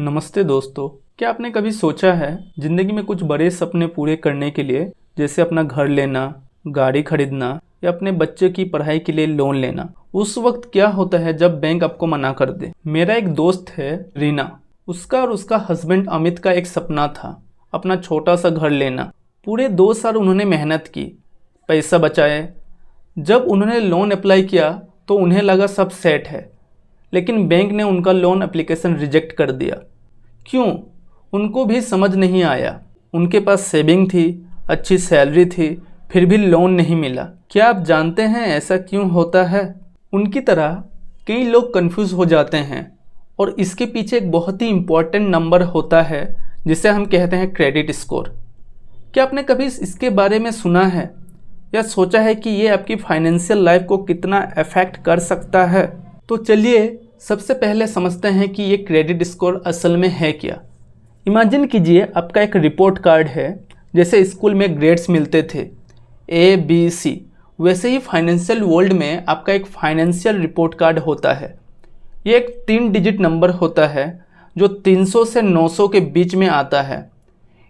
नमस्ते दोस्तों, क्या आपने कभी सोचा है जिंदगी में कुछ बड़े सपने पूरे करने के लिए, जैसे अपना घर लेना, गाड़ी खरीदना या अपने बच्चे की पढ़ाई के लिए लोन लेना, उस वक्त क्या होता है जब बैंक आपको मना कर दे। मेरा एक दोस्त है रीना, उसका और उसका हस्बैंड अमित का एक सपना था अपना छोटा सा घर लेना। पूरे 2 साल उन्होंने मेहनत की, पैसा बचाए। जब उन्होंने लोन अप्लाई किया तो उन्हें लगा सब सेट है, लेकिन बैंक ने उनका लोन एप्लीकेशन रिजेक्ट कर दिया। क्यों? उनको भी समझ नहीं आया। उनके पास सेविंग थी, अच्छी सैलरी थी, फिर भी लोन नहीं मिला। क्या आप जानते हैं ऐसा क्यों होता है? उनकी तरह कई लोग कंफ्यूज हो जाते हैं और इसके पीछे एक बहुत ही इम्पोर्टेंट नंबर होता है जिसे हम कहते हैं क्रेडिट स्कोर। क्या आपने कभी इसके बारे में सुना है या सोचा है कि ये आपकी फाइनेंशियल लाइफ को कितना अफेक्ट कर सकता है? तो चलिए सबसे पहले समझते हैं कि ये क्रेडिट स्कोर असल में है क्या। इमेजिन कीजिए आपका एक रिपोर्ट कार्ड है, जैसे स्कूल में ग्रेड्स मिलते थे ABC, वैसे ही फाइनेंशियल वर्ल्ड में आपका एक फाइनेंशियल रिपोर्ट कार्ड होता है। ये एक 3 डिजिट नंबर होता है जो 300 से 900 के बीच में आता है।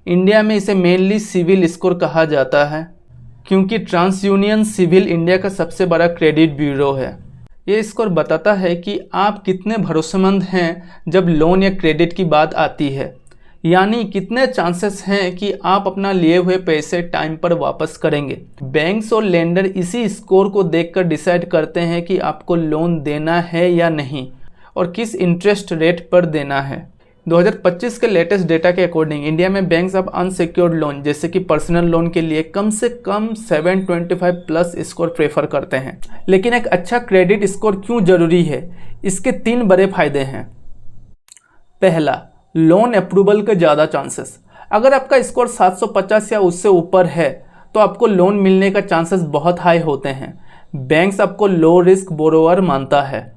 इंडिया में इसे मेनली सिविल स्कोर कहा जाता है, क्योंकि ट्रांस यूनियन सिविल इंडिया का सबसे बड़ा क्रेडिट ब्यूरो है। ये स्कोर बताता है कि आप कितने भरोसेमंद हैं जब लोन या क्रेडिट की बात आती है, यानी कितने चांसेस हैं कि आप अपना लिए हुए पैसे टाइम पर वापस करेंगे। बैंक्स और लेंडर इसी स्कोर को देखकर डिसाइड करते हैं कि आपको लोन देना है या नहीं और किस इंटरेस्ट रेट पर देना है। 2025 के लेटेस्ट डेटा के अकॉर्डिंग इंडिया में बैंक्स अब अनसिक्योर्ड लोन जैसे कि पर्सनल लोन के लिए कम से कम 725 प्लस स्कोर प्रेफर करते हैं। लेकिन एक अच्छा क्रेडिट स्कोर क्यों जरूरी है? इसके 3 बड़े फायदे हैं। पहला, लोन अप्रूवल के ज़्यादा चांसेस। अगर आपका स्कोर 750 या उससे ऊपर है तो आपको लोन मिलने का चांसेस बहुत हाई होते हैं। बैंक्स आपको लो रिस्क बोरोवर मानता है।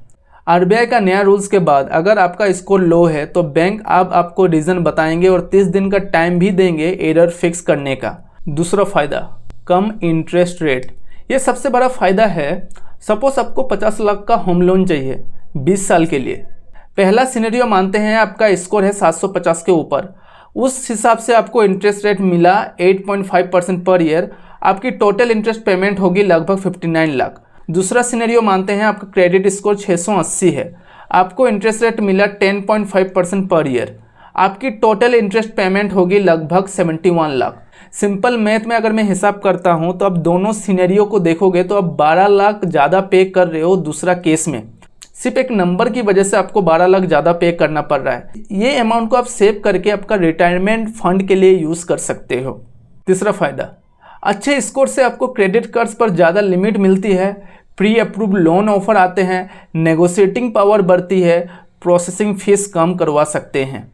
RBI का नया रूल्स के बाद अगर आपका स्कोर लो है तो बैंक आपको रीज़न बताएंगे और 30 दिन का टाइम भी देंगे एरर फिक्स करने का। दूसरा फ़ायदा, कम इंटरेस्ट रेट। ये सबसे बड़ा फ़ायदा है। सपोज आपको 50 लाख का होम लोन चाहिए 20 साल के लिए। पहला सिनेरियो मानते हैं आपका स्कोर है 750 के ऊपर, उस हिसाब से आपको इंटरेस्ट रेट मिला 8.5% पर ईयर। आपकी टोटल इंटरेस्ट पेमेंट होगी लगभग 59 लाख। दूसरा सिनेरियो मानते हैं आपका क्रेडिट स्कोर 680 है, आपको इंटरेस्ट रेट मिला 10.5% पर ईयर। आपकी टोटल इंटरेस्ट पेमेंट होगी लगभग 71 लाख। सिंपल मैथ में अगर मैं हिसाब करता हूं तो अब दोनों सिनेरियो को देखोगे तो अब 12 लाख ज़्यादा पे कर रहे हो दूसरा केस में। सिर्फ एक नंबर की वजह से आपको 12 लाख ज़्यादा पे करना पड़ रहा है। ये अमाउंट को आप सेव करके आपका रिटायरमेंट फंड के लिए यूज़ कर सकते हो। तीसरा फ़ायदा, अच्छे स्कोर से आपको क्रेडिट कार्ड्स पर ज़्यादा लिमिट मिलती है, प्री अप्रूव्ड लोन ऑफर आते हैं, नेगोशिएटिंग पावर बढ़ती है, प्रोसेसिंग फीस कम करवा सकते हैं।